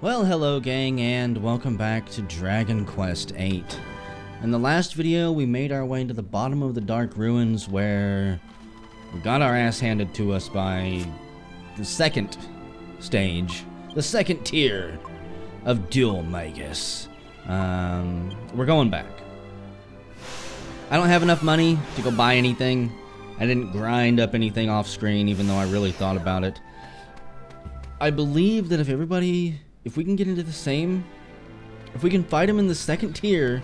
Well, hello gang, and welcome back to Dragon Quest VIII. In the last video, we made our way to the bottom of the Dark Ruins where we got our ass handed to us by the second stage, the second tier of Dhoulmagus. We're going back. I don't have enough money to go buy anything. I didn't grind up anything off screen, even though I really thought about it. I believe that if we can get into the same, if we can fight him in the second tier,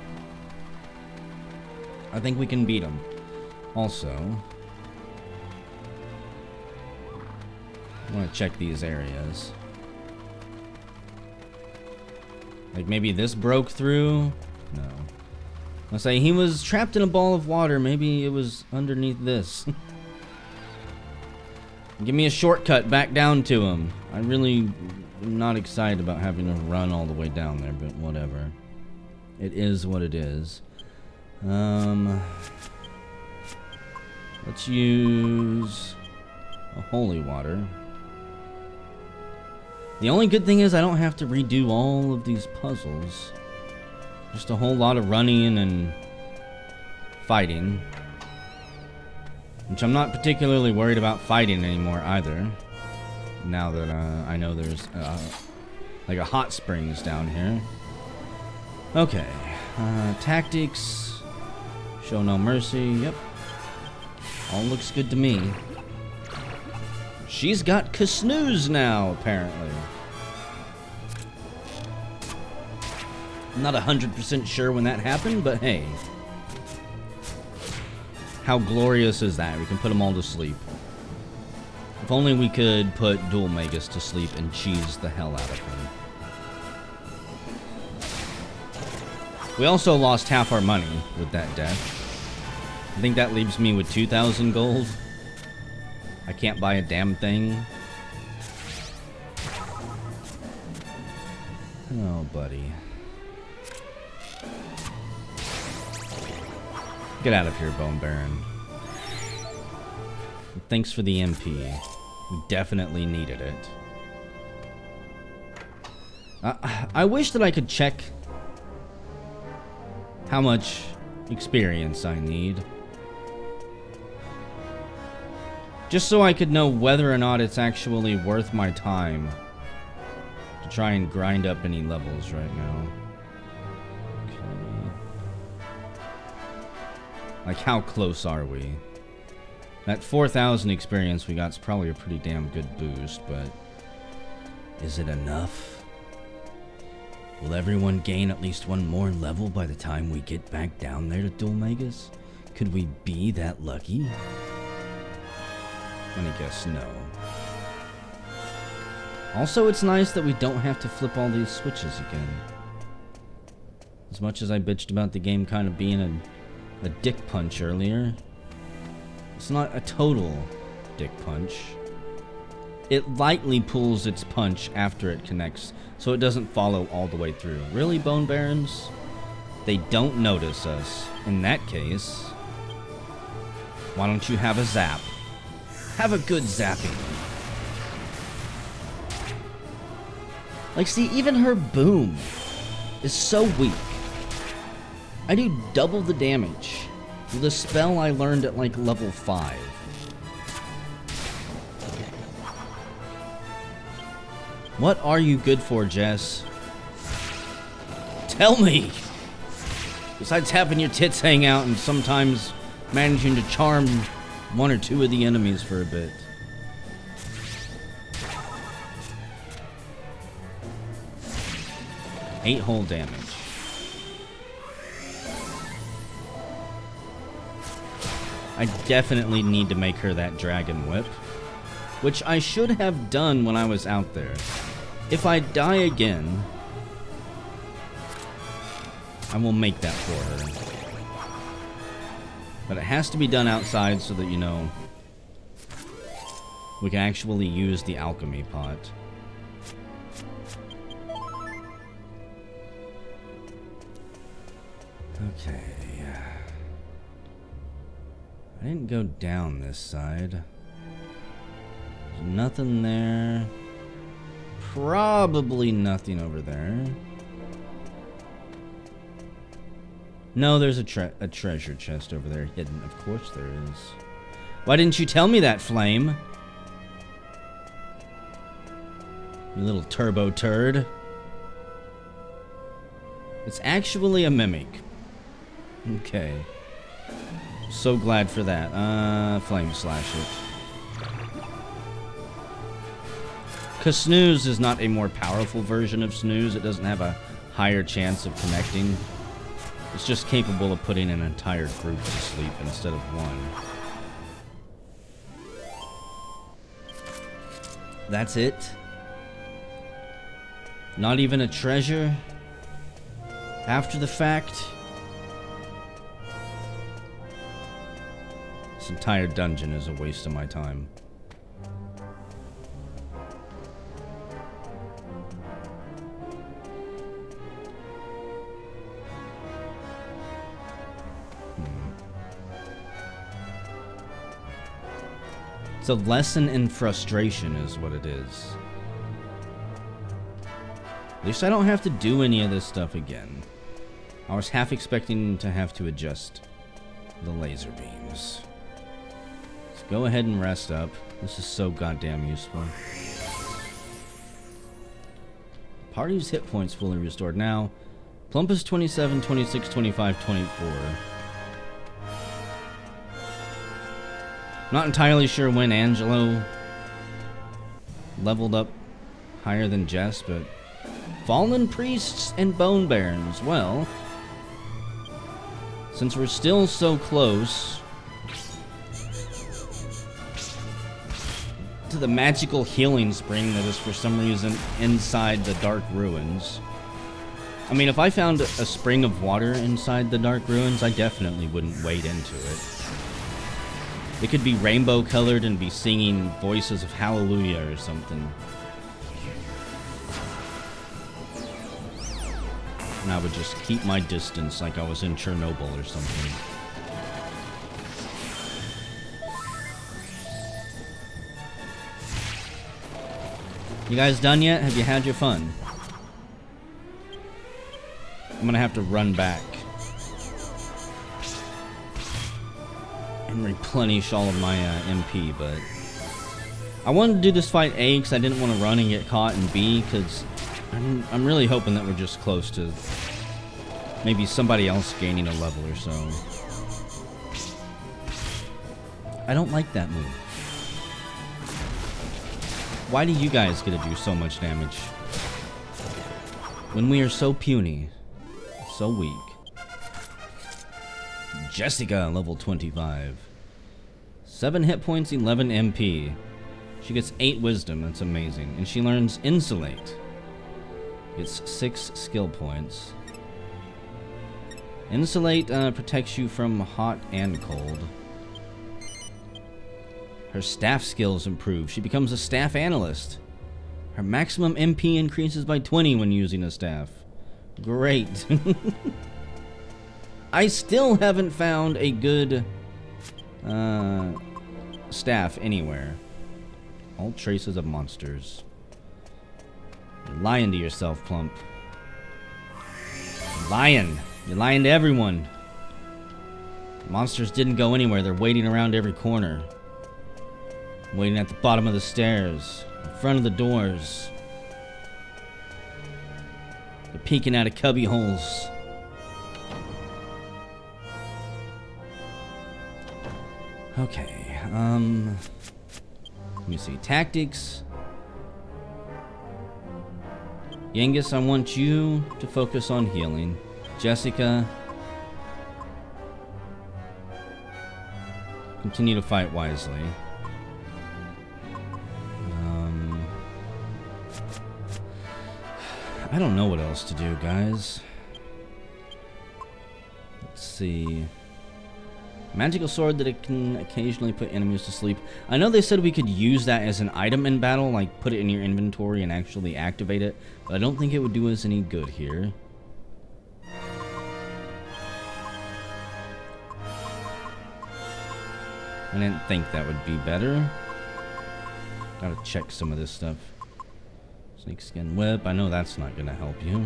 I think we can beat him. Also, I want to check these areas. Like maybe this broke through? No. I'll say he was trapped in a ball of water. Maybe it was underneath this. Give me a shortcut back down to him. I really am not excited about having to run all the way down there, but whatever. It is what it is. Let's use a holy water. The only good thing is I don't have to redo all of these puzzles. Just a whole lot of running and fighting. Which I'm not particularly worried about fighting anymore either. Now that I know there's like a hot springs down here. Okay. Tactics. Show no mercy. Yep. All looks good to me. She's got Kasnooze now, apparently. I'm not 100% sure when that happened, but hey. How glorious is that? We can put them all to sleep. If only we could put Dhoulmagus to sleep and cheese the hell out of him. We also lost half our money with that death. I think that leaves me with 2,000 gold. I can't buy a damn thing. Oh, buddy. Get out of here, Bone Baron. Thanks for the MP. We definitely needed it. I wish that I could check how much experience I need. Just so I could know whether or not it's actually worth my time to try and grind up any levels right now. Like, how close are we? That 4,000 experience we got is probably a pretty damn good boost, but is it enough? Will everyone gain at least one more level by the time we get back down there to Dhoulmagus? Could we be that lucky? I'm gonna guess no. Also, it's nice that we don't have to flip all these switches again. As much as I bitched about the game kind of being a dick punch earlier, it's not a total dick punch. It lightly pulls its punch after it connects, so it doesn't follow all the way through. Really, Bone Barons? They don't notice us. In that case, why don't you have a zap? Have a good zapping. Like, see, even her boom is so weak. I do double the damage with a spell I learned at like level 5. What are you good for, Jess? Tell me! Besides having your tits hang out and sometimes managing to charm one or two of the enemies for a bit. Eight whole damage. I definitely need to make her that dragon whip, which I should have done when I was out there. If I die again, I will make that for her. But it has to be done outside so that, you know, we can actually use the alchemy pot. Okay. I didn't go down this side. There's nothing there. probably nothing over there. No, there's a treasure chest over there hidden. Of course there is. Why didn't you tell me that, Flame? You little turbo turd. It's actually a mimic. Okay. So glad for that. Flame slash it. Because Snooze is not a more powerful version of Snooze. It doesn't have a higher chance of connecting. It's just capable of putting an entire group to sleep instead of one. That's it? Not even a treasure? After the fact? This entire dungeon is a waste of my time. It's a lesson in frustration is what it is. At least I don't have to do any of this stuff again. I was half expecting to have to adjust the laser beams. Let's go ahead and rest up. This is so goddamn useful. Party's hit points fully restored. Now, Plump is 27, 26, 25, 24. Not entirely sure when Angelo leveled up higher than Jess, but Fallen Priests and Bone Barons. Well, since we're still so close to the magical healing spring that is for some reason inside the Dark Ruins. I mean, if I found a spring of water inside the Dark Ruins, I definitely wouldn't wade into it. It could be rainbow colored and be singing voices of hallelujah or something. And I would just keep my distance like I was in Chernobyl or something. You guys done yet? Have you had your fun? I'm gonna have to run back and replenish all of my MP, but I wanted to do this fight A because I didn't want to run and get caught, and B because I'm really hoping that we're just close to maybe somebody else gaining a level or so. I don't like that move. Why do you guys get to do so much damage when we are so puny, so weak? Jessica, level 25. 7 hit points, 11 MP. She gets 8 wisdom, that's amazing. And she learns Insulate. It's 6 skill points. Insulate protects you from hot and cold. Her staff skills improve. She becomes a staff analyst. Her maximum MP increases by 20 when using a staff. Great. I still haven't found a good staff anywhere. All traces of monsters. You're lying to yourself, Plump. You're lying. You're lying to everyone. Monsters didn't go anywhere. They're waiting around every corner. Waiting at the bottom of the stairs. In front of the doors. They're peeking out of cubby holes. Okay, let me see. Tactics. Yengus, I want you to focus on healing. Jessica, continue to fight wisely. I don't know what else to do, guys. Let's see. Magical sword that it can occasionally put enemies to sleep. I know they said we could use that as an item in battle, like put it in your inventory and actually activate it, but I don't think it would do us any good here. I didn't think that would be better. Gotta check some of this stuff. There's Snakeskin whip. I know that's not gonna help you.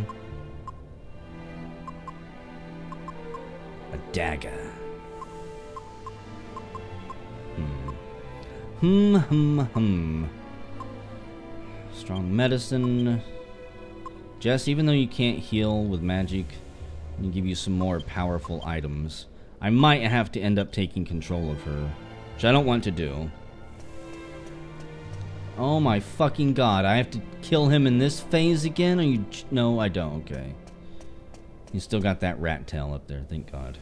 A dagger. Strong medicine. Jess, even though you can't heal with magic, I'm gonna give you some more powerful items. I might have to end up taking control of her, which I don't want to do. Oh my fucking god, I have to kill him in this phase again? Are you... No, I don't. Okay. He's still got that rat tail up there, thank god.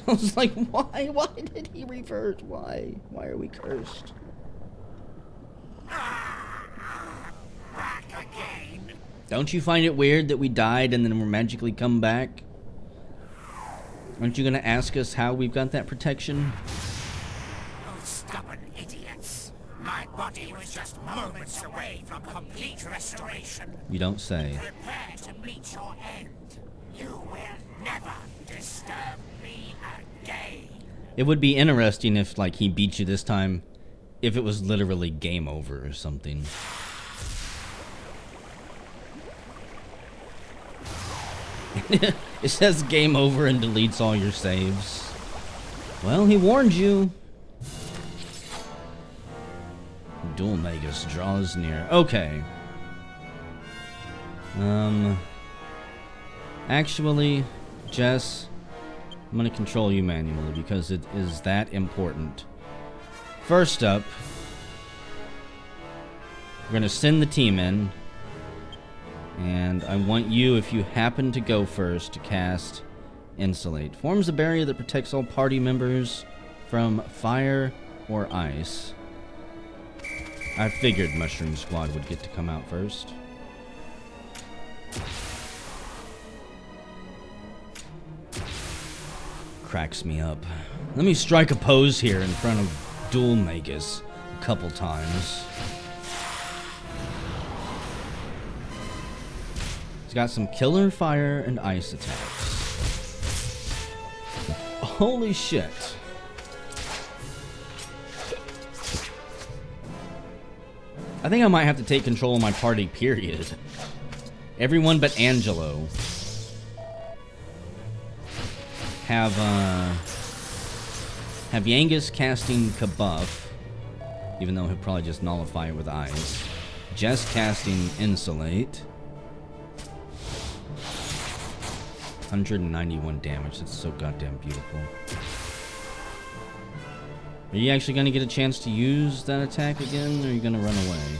I was like, why? Why did he revert? Why? Why are we cursed? Back again. Don't you find it weird that we died and then we're magically come back? Aren't you gonna ask us how we've got that protection? Oh, stubborn idiots. My body was just moments away from complete restoration. You don't say. Prepare to meet your end. You will never disturb me again. It would be interesting if, like, he beat you this time, if it was literally game over or something. It says game over and deletes all your saves. Well, he warned you. Dhoulmagus draws near. Okay. Actually, Jess, I'm gonna control you manually because it is that important. First up, we're gonna send the team in. And I want you, if you happen to go first, to cast Insulate. Forms a barrier that protects all party members from fire or ice. I figured Mushroom Squad would get to come out first. Cracks me up. Let me strike a pose here in front of Dhoulmagus a couple times. He's got some killer fire and ice attacks. Holy shit. I think I might have to take control of my party, period. Everyone but Angelo have Yangus casting Kabuff, even though he'll probably just nullify it with ice. Jess casting Insulate. 191 damage. That's so goddamn beautiful. Are you actually going to get a chance to use that attack again, or are you going to run away?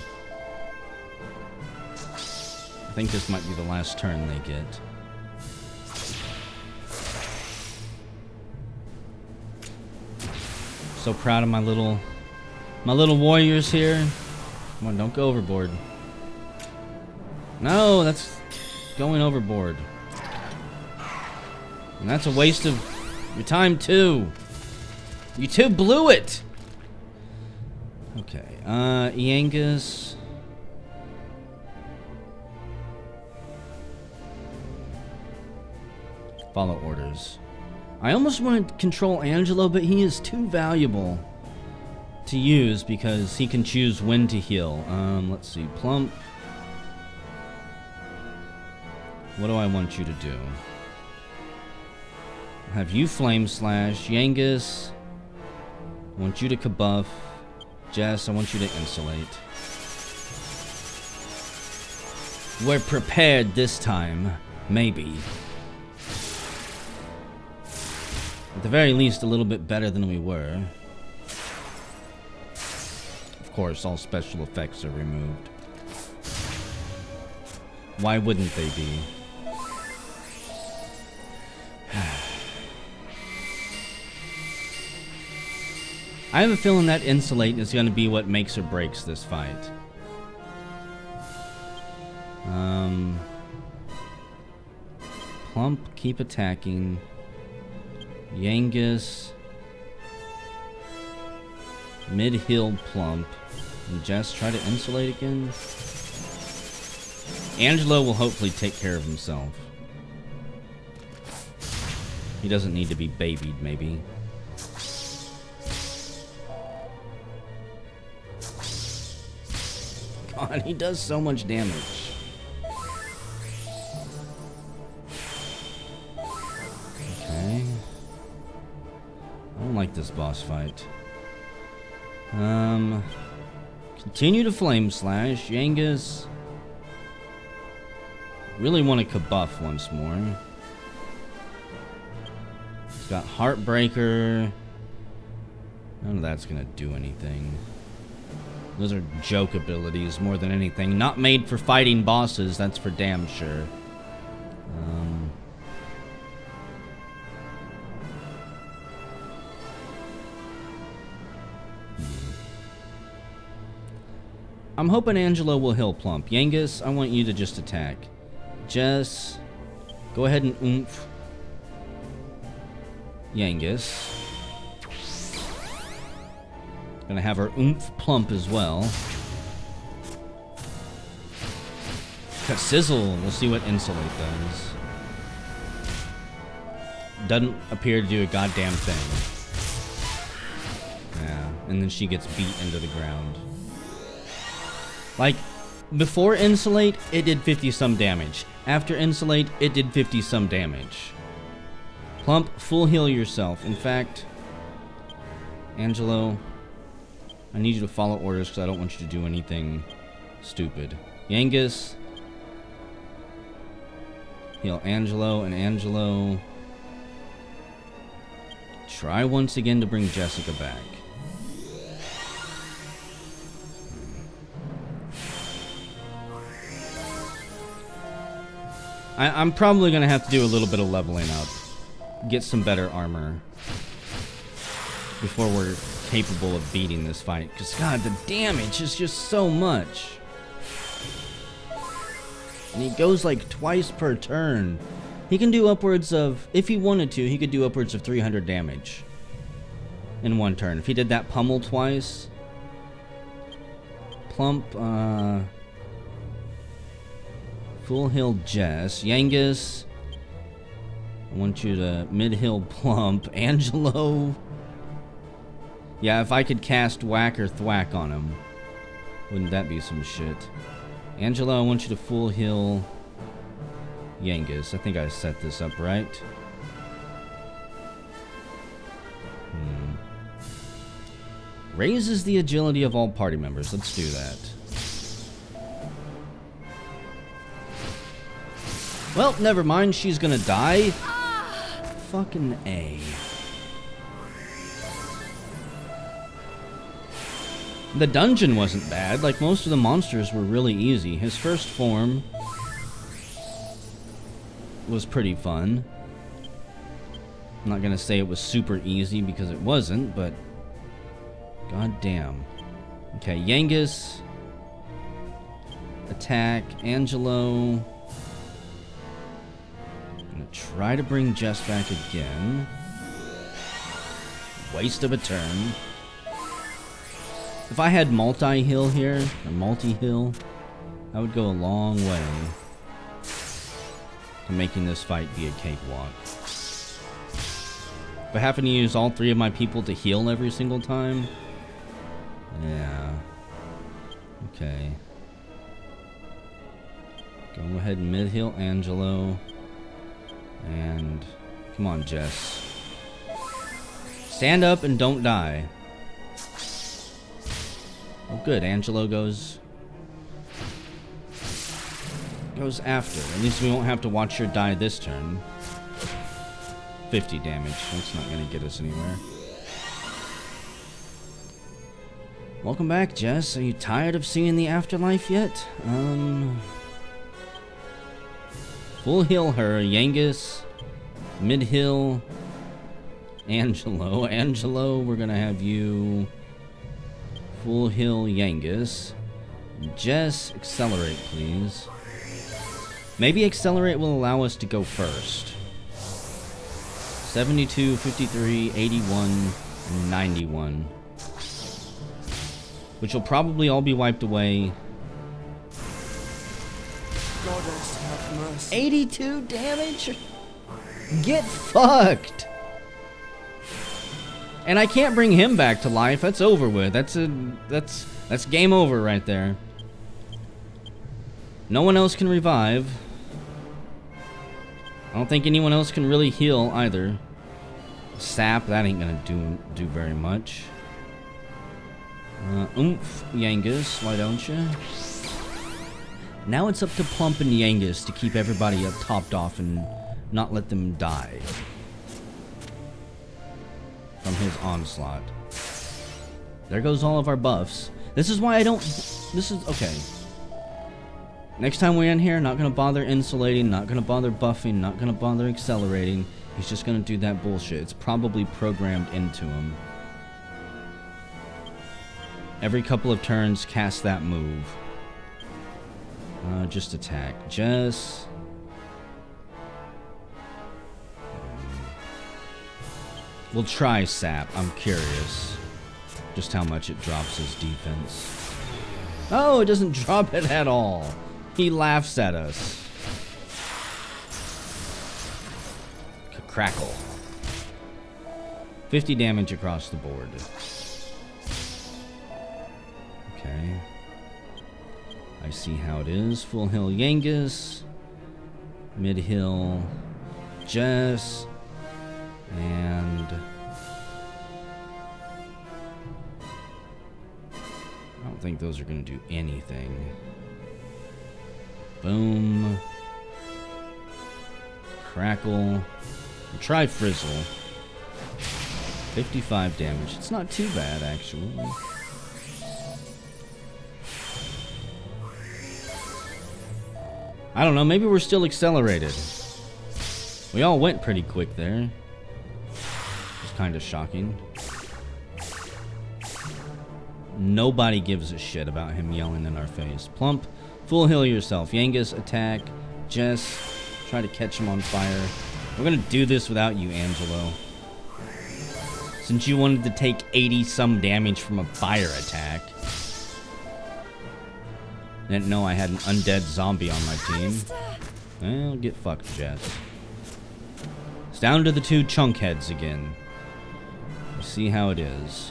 I think this might be the last turn they get. So proud of my little warriors here. Come on, don't go overboard. No, that's going overboard. And that's a waste of your time, too. You two blew it! Okay, Yangus. Follow orders. I almost want to control Angelo, but he is too valuable to use because he can choose when to heal. Let's see. Plump. What do I want you to do? Have you Flame Slash. Yangus, I want you to Kabuff. Jess, I want you to Insulate. We're prepared this time. Maybe. At the very least, a little bit better than we were. Of course, all special effects are removed. Why wouldn't they be? I have a feeling that Insulate is going to be what makes or breaks this fight. Plump, keep attacking. Yangus. Mid-healed Plump. And Jess, try to Insulate again. Angelo will hopefully take care of himself. He doesn't need to be babied, maybe. God god, he does so much damage. Okay. I don't like this boss fight. Continue to flame slash. Yangus. Really want to kabuff once more. He's got Heartbreaker. None of that's gonna do anything. Those are joke abilities more than anything. Not made for fighting bosses, that's for damn sure. I'm hoping Angelo will heal Plump. Yangus, I want you to just attack. Jess, go ahead and oomph Yangus. Gonna have her oomph Plump as well. Got Sizzle. We'll see what Insulate does. Doesn't appear to do a goddamn thing. Yeah, and then she gets beat into the ground. Like, before Insulate, it did 50-some damage. After Insulate, it did 50-some damage. Plump, full heal yourself. In fact, Angelo, I need you to follow orders because I don't want you to do anything stupid. Yangus, heal Angelo, and Angelo, try once again to bring Jessica back. I'm probably going to have to do a little bit of leveling up. Get some better armor before we're capable of beating this fight. Because, God, the damage is just so much. And he goes like twice per turn. He can do upwards of, if he wanted to, he could do upwards of 300 damage in one turn. If he did that pummel twice. Plump, full heal Jess. Yangus, I want you to mid-heal Plump. Angelo. Yeah, if I could cast Whack or Thwack on him, wouldn't that be some shit? Angelo, I want you to full heal Yangus. I think I set this up right. Raises the agility of all party members. Let's do that. Well, never mind. She's gonna die. Fucking A. The dungeon wasn't bad. Like, most of the monsters were really easy. His first form was pretty fun. I'm not gonna say it was super easy because it wasn't, but god damn. Okay, Yangus. Attack. Angelo. Try to bring Jess back again. Waste of a turn. If I had multi-heal here, or multi-heal, that would go a long way to making this fight be a cakewalk. But having to use all three of my people to heal every single time? Yeah. Okay. Go ahead and mid-heal Angelo. And come on, Jess. Stand up and don't die. Oh, good. Angelo goes after. At least we won't have to watch her die this turn. 50 damage. That's not going to get us anywhere. Welcome back, Jess. Are you tired of seeing the afterlife yet? Full heal her. Yangus. Mid-heal Angelo. Angelo, we're going to have you full heal Yangus. Jess, accelerate, please. Maybe accelerate will allow us to go first. 72, 53, 81, and 91. Which will probably all be wiped away. Goddess, have mercy. 82 damage? Get fucked! And I can't bring him back to life. That's over with. That's game over right there. No one else can revive. I don't think anyone else can really heal either. Sap, that ain't gonna do very much. Oomph, Yangus, why don't you? Now it's up to Plump and Yangus to keep everybody topped off and not let them die from his onslaught. There goes all of our buffs. This is why I don't... This is... Okay. Next time we're in here, not gonna bother insulating, not gonna bother buffing, not gonna bother accelerating. He's just gonna do that bullshit. It's probably programmed into him. Every couple of turns, cast that move. Just attack. Just... We'll try Sap. I'm curious just how much it drops his defense. Oh, it doesn't drop it at all. He laughs at us. Crackle. 50 damage across the board. Okay. I see how it is. Full heal Yangus. Mid heal Jess. And I don't think those are going to do anything. Boom. Crackle. Try Frizzle. 55 damage. It's not too bad, actually. I don't know. Maybe we're still accelerated. We all went pretty quick there. It's kind of shocking. Nobody gives a shit about him yelling in our face. Plump, full heal yourself. Yangus, attack. Jess, try to catch him on fire. We're gonna do this without you, Angelo. Since you wanted to take 80-some damage from a fire attack. Didn't know I had an undead zombie on my team. Well, get fucked, Jess. It's down to the two chunk heads again. We'll see how it is.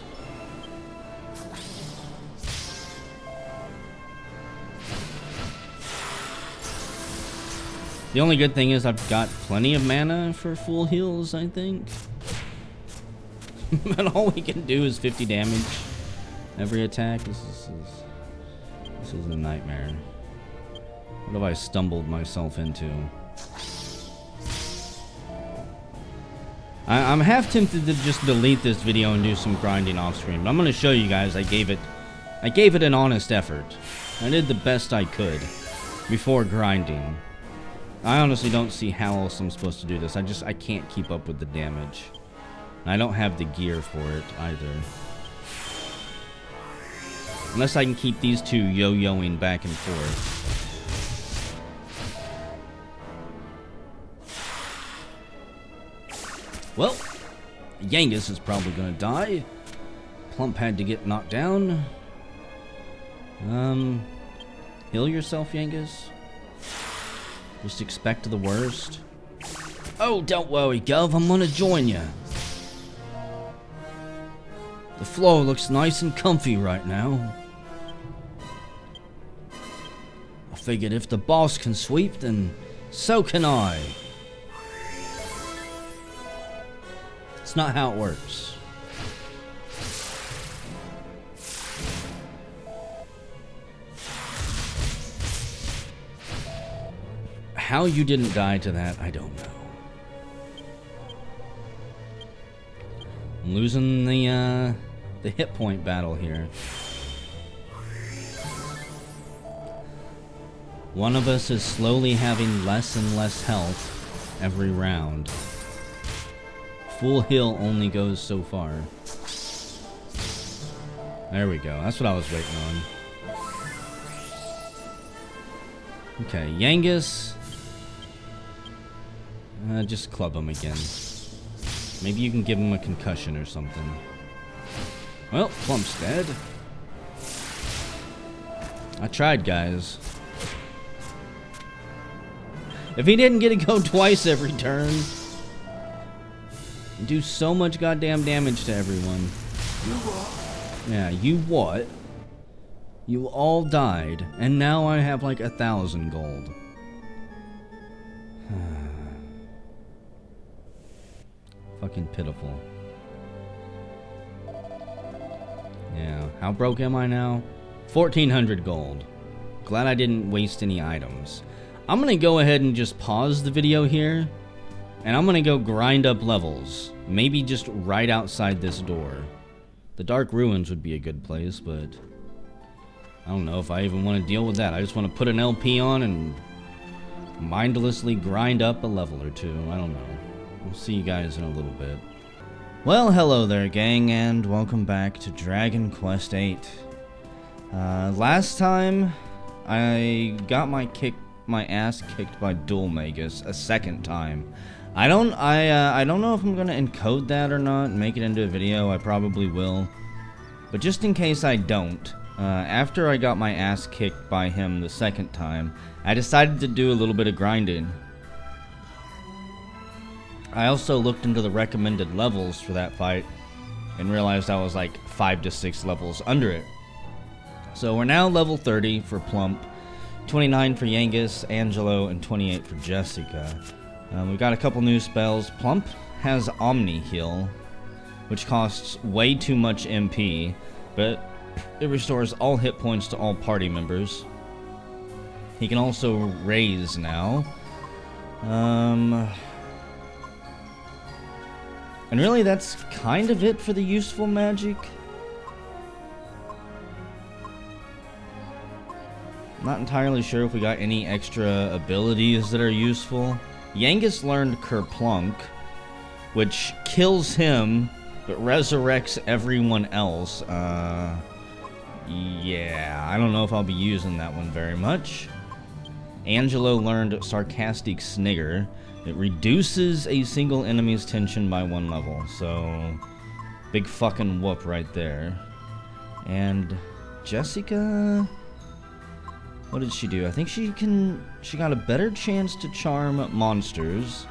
The only good thing is I've got plenty of mana for full heals, I think. But all we can do is 50 damage every attack. This is a nightmare. What have I stumbled myself into? I'm half tempted to just delete this video and do some grinding off screen, but I'm going to show you guys I gave it an honest effort. I did the best I could before grinding. I honestly don't see how else I'm supposed to do this. I can't keep up with the damage. I don't have the gear for it either. Unless I can keep these two yo-yoing back and forth. Well, Yangus is probably gonna die. Plump had to get knocked down. Heal yourself, Yangus. Just expect the worst. Oh, don't worry, Gov. I'm gonna join you. The floor looks nice and comfy right now. I figured if the boss can sweep, then so can I. It's not how it works. How you didn't die to that, I don't know. I'm losing the hit point battle here. One of us is slowly having less and less health every round. Full heal only goes so far. There we go. That's what I was waiting on. Okay, Yangus. Just club him again. Maybe you can give him a concussion or something. Well, Plump's dead. I tried, guys. If he didn't get to go twice every turn, do so much goddamn damage to everyone. Yeah, you what? You all died, and now I have like 1,000 gold. Fucking pitiful. Yeah, how broke am I now? 1,400 gold. Glad I didn't waste any items. I'm gonna go ahead and just pause the video here, and I'm gonna go grind up levels. Maybe just right outside this door. The Dark Ruins would be a good place, but I don't know if I even want to deal with that. I just want to put an LP on and mindlessly grind up a level or two. I don't know. We'll see you guys in a little bit. Well, hello there, gang, and welcome back to Dragon Quest VIII. Last time, I got my ass kicked by Dhoulmagus a second time. I don't know if I'm gonna encode that or not and make it into a video. I probably will, but just in case I don't, after I got my ass kicked by him the second time, I decided to do a little bit of grinding. I also looked into the recommended levels for that fight and realized I was like 5 to 6 levels under it. So we're now level 30 for Plump, 29 for Yangus, Angelo, and 28 for Jessica. We've got a couple new spells. Plump has Omni Heal, which costs way too much MP, but it restores all hit points to all party members. He can also raise now. And really, that's kind of it for the useful magic. Not entirely sure if we got any extra abilities that are useful. Yangus learned Kerplunk, which kills him, but resurrects everyone else. Yeah, I don't know if I'll be using that one very much. Angelo learned Sarcastic Snigger. It reduces a single enemy's tension by 1 level, so big fucking whoop right there. And Jessica, what did she do? I think she got a better chance to charm monsters,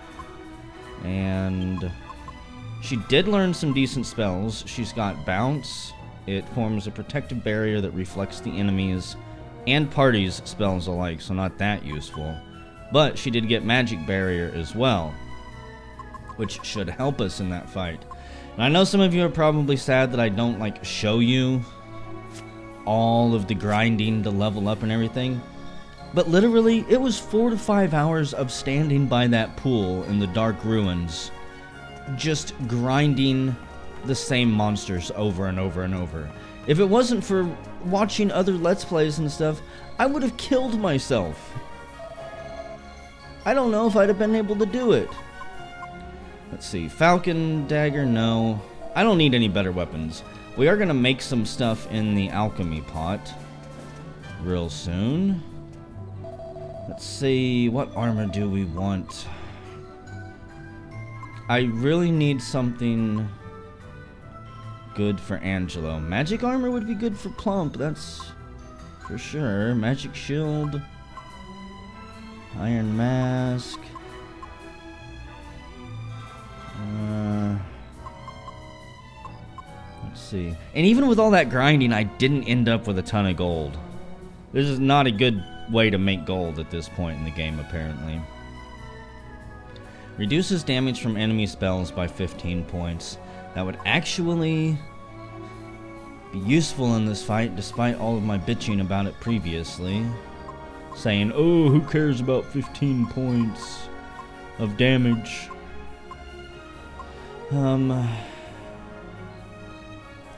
and she did learn some decent spells. She's got Bounce. It forms a protective barrier that reflects the enemies and parties' spells alike, so not that useful. But she did get Magic Barrier as well, which should help us in that fight. And I know some of you are probably sad that I don't like show you all of the grinding to level up and everything, but literally it was 4 to 5 hours of standing by that pool in the Dark Ruins, just grinding the same monsters over and over and over. If it wasn't for watching other Let's Plays and stuff, I would have killed myself. I don't know if I'd have been able to do it. Let's see, Falcon Dagger, no. I don't need any better weapons. We are gonna make some stuff in the alchemy pot real soon. Let's see, what armor do we want? I really need something good for Angelo. Magic armor would be good for Plump, that's for sure. Magic shield, Iron Mask. Let's see. And even with all that grinding, I didn't end up with a ton of gold. This is not a good way to make gold at this point in the game, apparently. Reduces damage from enemy spells by 15 points. That would actually be useful in this fight, despite all of my bitching about it previously. Saying, oh, who cares about 15 points of damage? I'm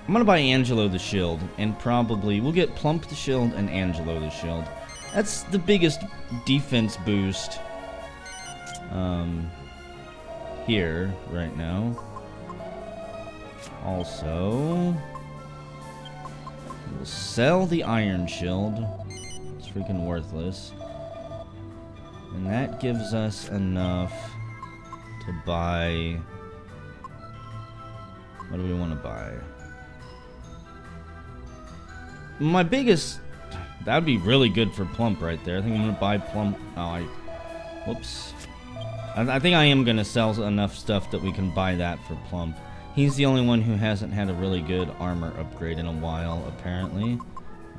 gonna buy Angelo the shield, and probably we'll get Plump the shield and Angelo the shield. That's the biggest defense boost here right now. Also, we'll sell the iron shield. It's freaking worthless. And that gives us enough to buy. What do we want to buy? My biggest, that would be really good for Plump right there. I think I'm going to buy Plump. Oh, whoops. I think I am going to sell enough stuff that we can buy that for Plump. He's the only one who hasn't had a really good armor upgrade in a while, apparently.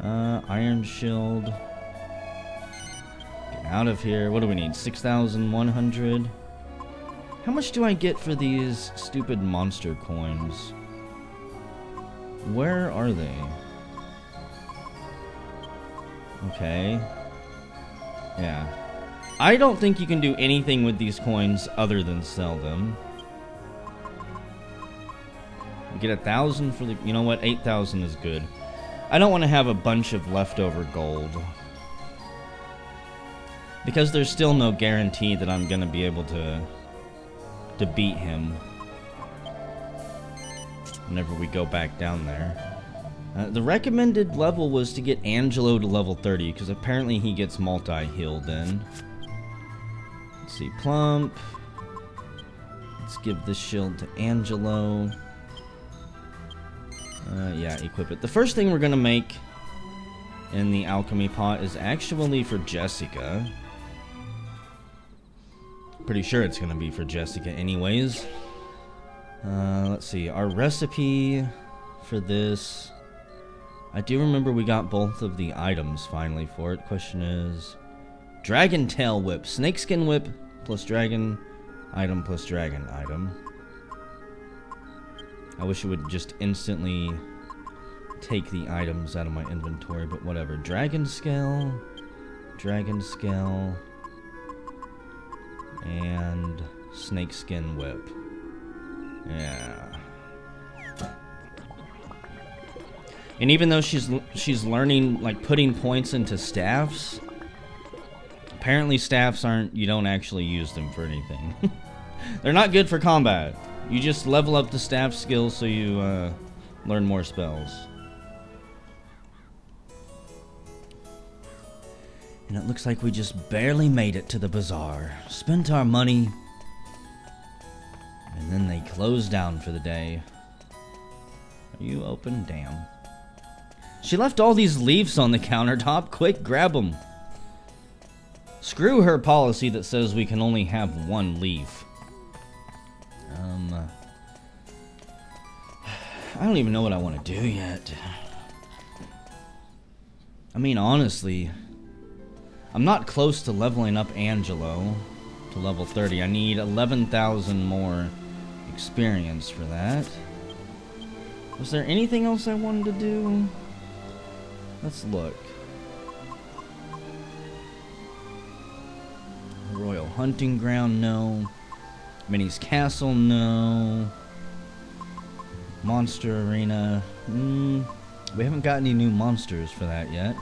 Iron shield. Get out of here. What do we need? 6,100. How much do I get for these stupid monster coins? Where are they? Okay. Yeah. I don't think you can do anything with these coins other than sell them. You get 1,000 for the... You know what? 8,000 is good. I don't want to have a bunch of leftover gold. Because there's still no guarantee that I'm going to be able to beat him whenever we go back down there. The recommended level was to get Angelo to level 30, because apparently he gets multi-heal then. Let's see, Plump. Let's give this shield to Angelo. Yeah, equip it. The first thing we're gonna make in the alchemy pot is actually for Jessica. Pretty sure it's gonna be for Jessica anyways. Let's see, our recipe for this. I do remember we got both of the items finally for it. Question is, Dragon Tail Whip. Snakeskin Whip plus Dragon item plus Dragon item. I wish it would just instantly take the items out of my inventory, but whatever. Dragon Scale, and Snakeskin Whip. Yeah. And even though she's learning, like, putting points into staffs, apparently staffs aren't, you don't actually use them for anything. They're not good for combat. You just level up the staff skills so you learn more spells. And it looks like we just barely made it to the bazaar. Spent our money, and then they closed down for the day. Are you open? Damn. She left all these leaves on the countertop. Quick, grab them. Screw her policy that says we can only have one leaf. I don't even know what I want to do yet. I mean, honestly, I'm not close to leveling up Angelo to level 30. I need 11,000 more experience for that. Was there anything else I wanted to do? Let's look. Royal Hunting Ground, no. Minnie's Castle, no. Monster Arena. We haven't got any new monsters for that yet.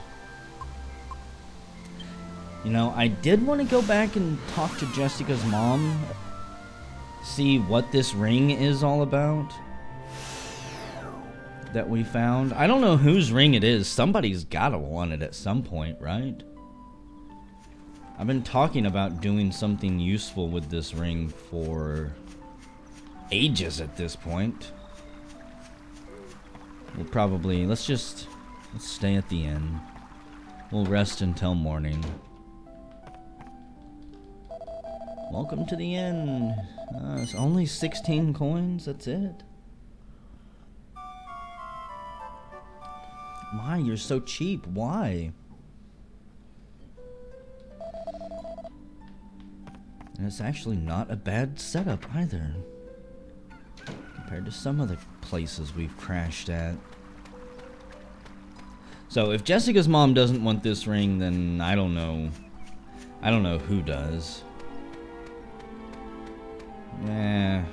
You know, I did want to go back and talk to Jessica's mom. See what this ring is all about. That we found. I don't know whose ring it is. Somebody's gotta want it at some point, right? I've been talking about doing something useful with this ring for ages at this point. We'll probably, let's stay at the inn. We'll rest until morning. Welcome to the inn. It's only 16 coins, that's it. My, you're so cheap. Why? And it's actually not a bad setup either, compared to some of the places we've crashed at. So if Jessica's mom doesn't want this ring, then I don't know who does. Yeah.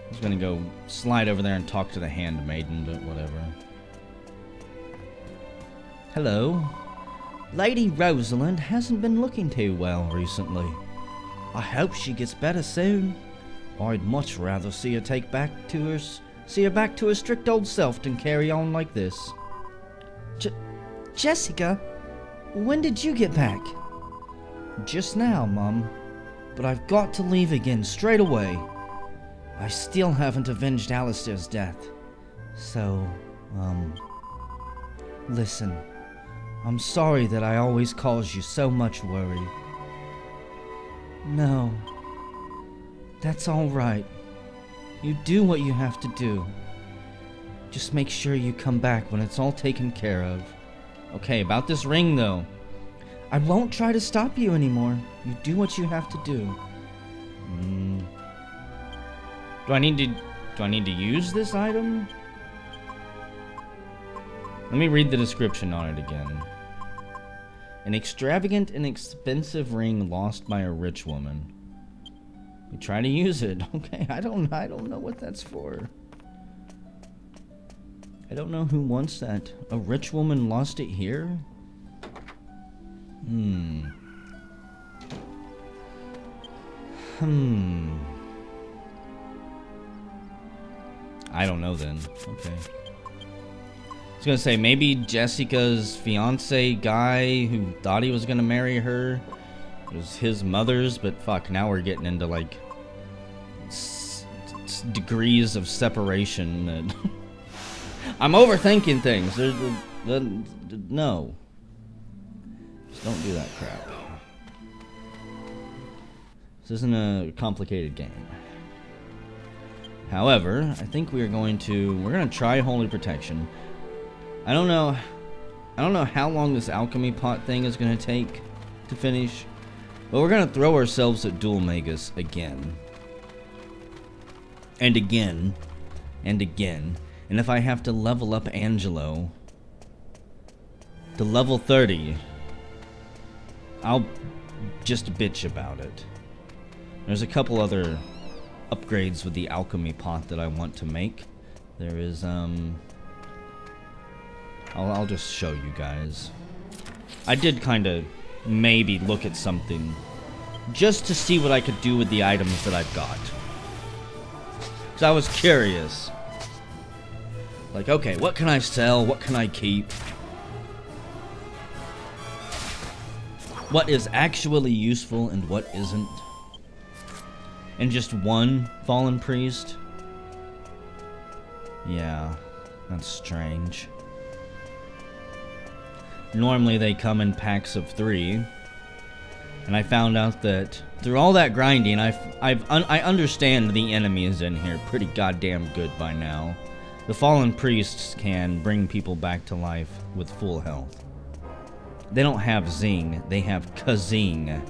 I was gonna go slide over there and talk to the handmaiden, but whatever. Hello. Lady Rosalind hasn't been looking too well recently. I hope she gets better soon. I'd much rather see her back to her strict old self than carry on like this. Jessica, when did you get back? Just now, Mum. But I've got to leave again straight away. I still haven't avenged Alistair's death. So, listen. I'm sorry that I always cause you so much worry. No. That's all right. You do what you have to do. Just make sure you come back when it's all taken care of. Okay, about this ring, though. I won't try to stop you anymore. You do what you have to do. Do I need to use this item? Let me read the description on it again. An extravagant and expensive ring lost by a rich woman. We try to use it. Okay, I don't know what that's for. I don't know who wants that. A rich woman lost it here? I don't know then. Okay. I was gonna say, maybe Jessica's fiance guy who thought he was gonna marry her was his mother's, but fuck, now we're getting into like degrees of separation. I'm overthinking things. No. Just don't do that crap. This isn't a complicated game. However, I think we're gonna try Holy Protection. I don't know how long this alchemy pot thing is gonna take to finish, but we're gonna throw ourselves at Dhoulmagus again. And again. And again. And if I have to level up Angelo to level 30, I'll just bitch about it. There's a couple other upgrades with the alchemy pot that I want to make. There is, I'll just show you guys. I did kind of maybe look at something just to see what I could do with the items that I've got. So I was curious. Like, okay, what can I sell? What can I keep? What is actually useful and what isn't? And just one fallen priest? Yeah, that's strange. Normally they come in packs of 3. And I found out that through all that grinding, I understand the enemies in here pretty goddamn good by now. The fallen priests can bring people back to life with full health. They don't have zing, they have kazing.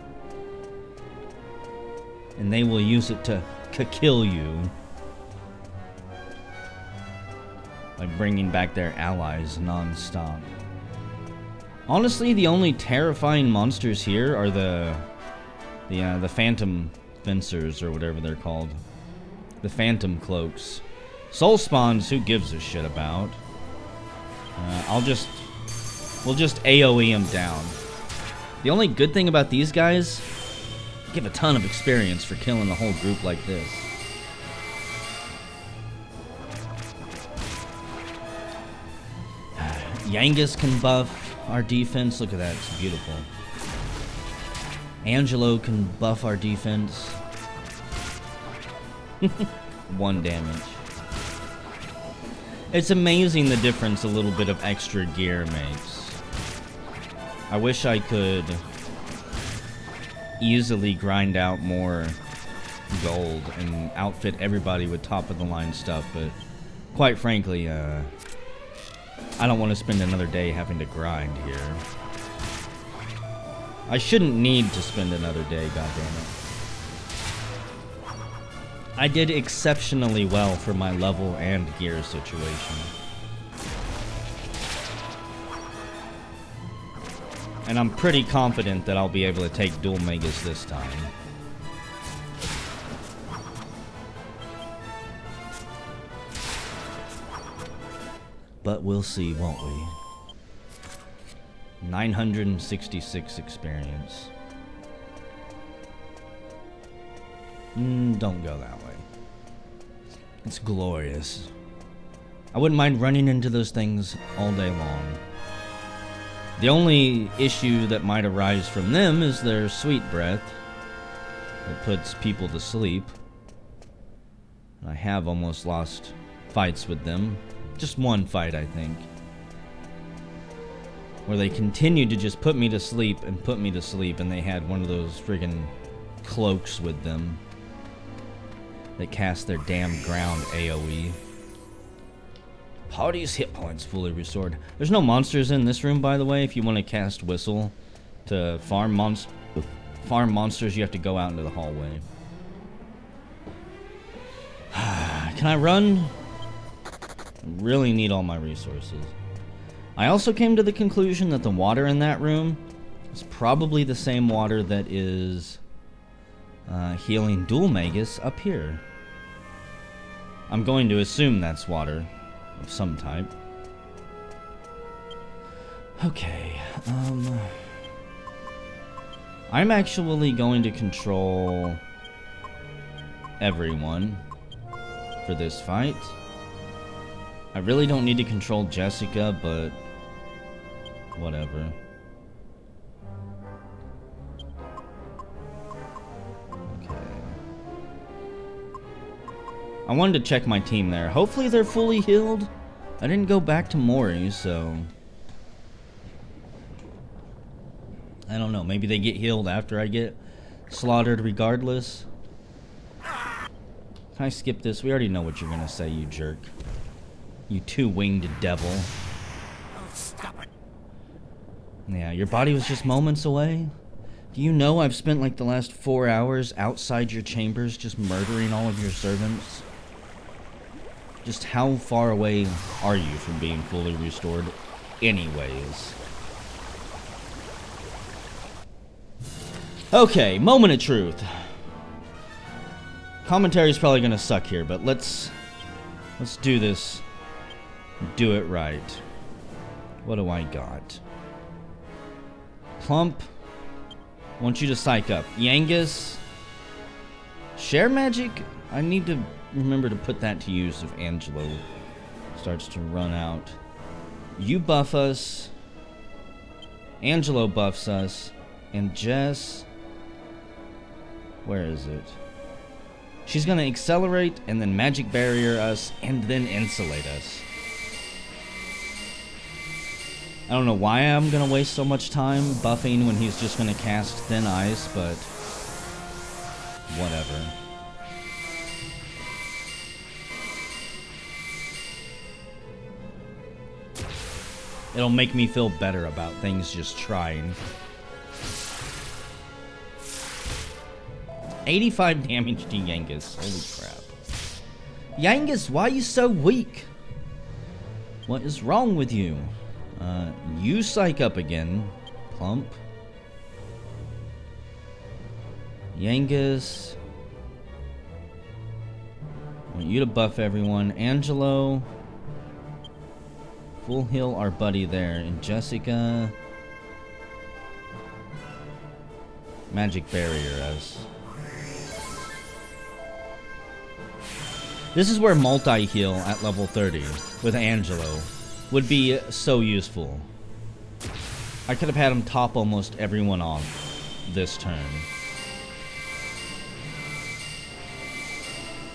And they will use it to kill you. Like bringing back their allies non-stop. Honestly, the only terrifying monsters here are the phantom fencers, or whatever they're called. The phantom cloaks. Soul spawns, who gives a shit about? We'll just AoE them down. The only good thing about these guys, they give a ton of experience for killing a whole group like this. Yangus can buff our defense. Look at that, it's beautiful. Angelo can buff our defense. 1 damage. It's amazing the difference a little bit of extra gear makes. I wish I could easily grind out more gold and outfit everybody with top of the line stuff, but quite frankly, I don't want to spend another day having to grind here. I shouldn't need to spend another day, goddammit. I did exceptionally well for my level and gear situation. And I'm pretty confident that I'll be able to take Dhoulmagus this time. But we'll see, won't we? 966 experience. Don't go that way. It's glorious. I wouldn't mind running into those things all day long. The only issue that might arise from them is their sweet breath that puts people to sleep. I have almost lost fights with them. Just one fight, I think. Where they continued to just put me to sleep and put me to sleep, and they had one of those friggin' cloaks with them that cast their damn ground AoE. Party's hit points fully restored. There's no monsters in this room, by the way. If you want to cast Whistle to farm monsters, you have to go out into the hallway. Can I run? I really need all my resources. I also came to the conclusion that the water in that room is probably the same water that is healing Dhoulmagus up here. I'm going to assume that's water of some type. Okay, I'm actually going to control everyone for this fight. I really don't need to control Jessica, but whatever. I wanted to check my team there. Hopefully they're fully healed. I didn't go back to Mori, so... I don't know. Maybe they get healed after I get slaughtered regardless. Can I skip this? We already know what you're gonna say, you jerk. You two-winged devil. Oh, stop it. Yeah, your body was just moments away. Do you know I've spent like the last 4 hours outside your chambers just murdering all of your servants? Just how far away are you from being fully restored anyways? Okay, moment of truth. Commentary's probably gonna suck here, but let's do this. Do it right. What do I got? Plump. I want you to psych up. Yangus. Share magic? I need to remember to put that to use if Angelo starts to run out. You buff us. Angelo buffs us. And Jess... Where is it? She's gonna accelerate and then magic barrier us and then insulate us. I don't know why I'm gonna waste so much time buffing when he's just gonna cast Thin Ice, but whatever. It'll make me feel better about things just trying. 85 damage to Yangus. Holy crap. Yangus, why are you so weak? What is wrong with you? You psych up again. Plump. Yangus. I want you to buff everyone. Angelo. Full heal our buddy there. And Jessica. Magic barrier us. This is where multi-heal at level 30 with Angelo would be so useful. I could have had him top almost everyone off this turn.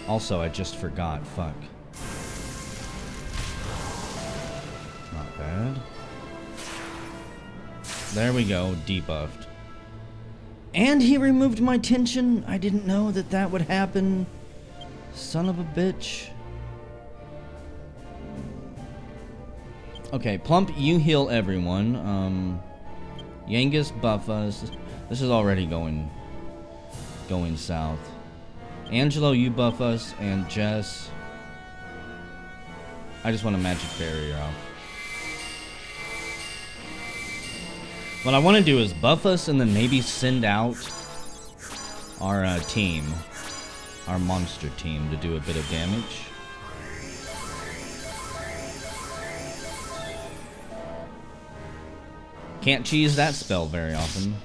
Also, I just forgot. Fuck. Not bad. There we go. Debuffed. And he removed my tension. I didn't know that that would happen. Son of a bitch. Okay, Plump, you heal everyone. Yangus, buff us. This is already going south. Angelo, you buff us, and Jess. I just want a magic barrier off. What I want to do is buff us and then maybe send out our team. Our monster team to do a bit of damage. Can't cheese that spell very often.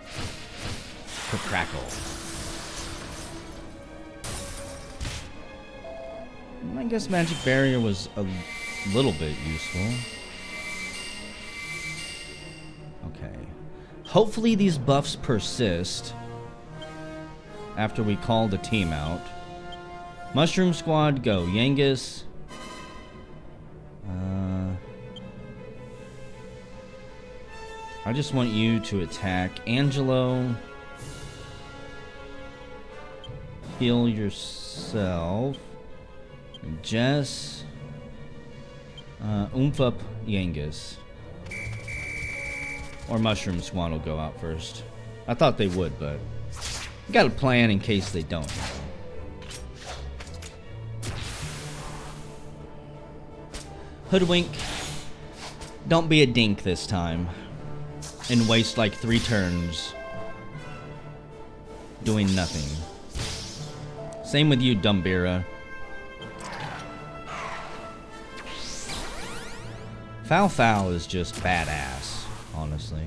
For crackle. I guess magic barrier was a little bit useful. Okay. Hopefully these buffs persist after we call the team out. Mushroom Squad, go. Yangus. I just want you to attack Angelo. Heal yourself. Jess. Oomph up Yangus. Or Mushroom Squad will go out first. I thought they would, but got a plan in case they don't. Hoodwink. Don't be a dink this time. And waste like 3 turns doing nothing. Same with you, Dumbira. Foul is just badass, honestly.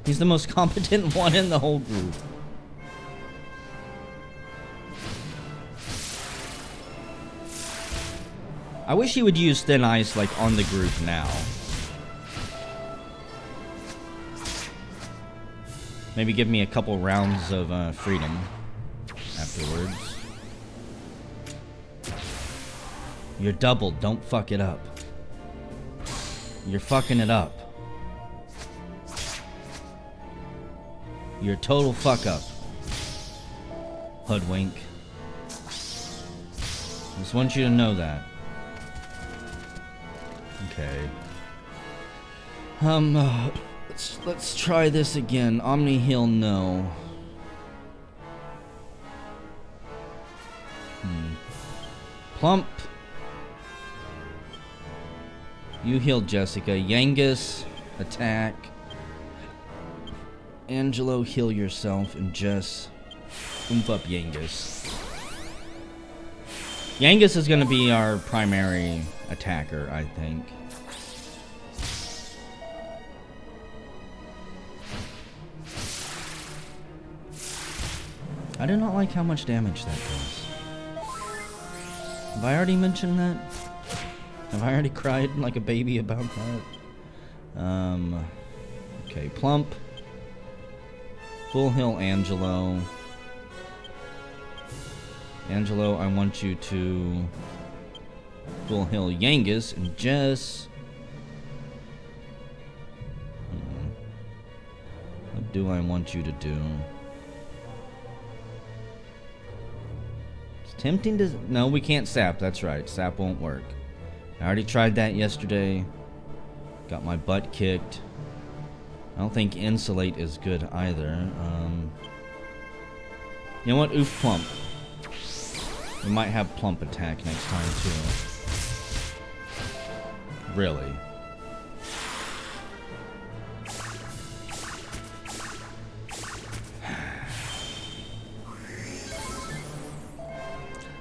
He's the most competent one in the whole group. I wish he would use Thin Ice like on the group now. Maybe give me a couple rounds of freedom afterwards. You're doubled, don't fuck it up. You're fucking it up. You're a total fuck up. Hoodwink. Just want you to know that. Okay. Let's try this again. Omni Heal, no. Plump. You heal Jessica. Yangus, attack. Angelo, heal yourself. And Jess, oomph up Yangus. Yangus is going to be our primary attacker, I think. I do not like how much damage that does. Have I already mentioned that? Have I already cried like a baby about that? Okay, Plump. Full heal Angelo. Angelo, I want you to full heal Yangus and Jess. What do I want you to do? It's tempting to... No, we can't sap. That's right. Sap won't work. I already tried that yesterday. Got my butt kicked. I don't think Insulate is good either. You know what? Oof Plump. We might have Plump attack next time too. Really?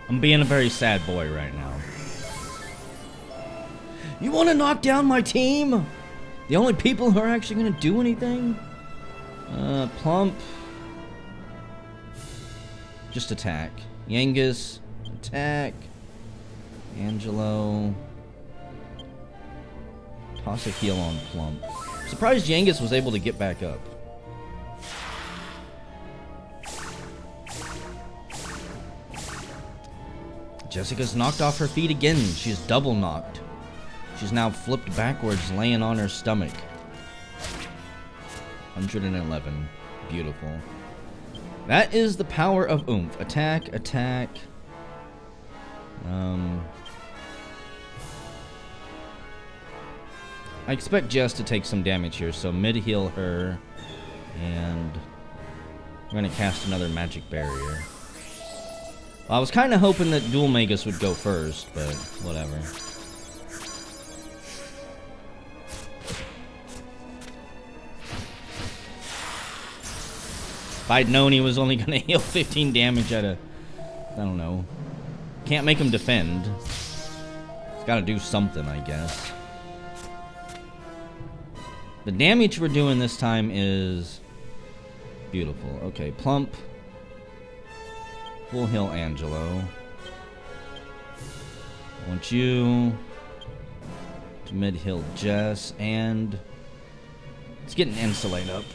I'm being a very sad boy right now. You want to knock down my team? The only people who are actually going to do anything? Plump. Just attack. Yangus. Attack. Angelo. Toss a heal on Plump. Surprised Yangus was able to get back up. Jessica's knocked off her feet again. She's double knocked. She's now flipped backwards, laying on her stomach. 111. Beautiful. That is the power of Oomph. Attack, attack. I expect Jess to take some damage here, so mid-heal her. And we're going to cast another magic barrier. Well, I was kind of hoping that Dhoulmagus would go first, but whatever. If I'd known he was only going to heal 15 damage at a... I don't know. Can't make him defend. He's got to do something, I guess. The damage we're doing this time is... beautiful. Okay, Plump. Full heal Angelo. I want you to mid-heal Jess, and let's get an Insulate up.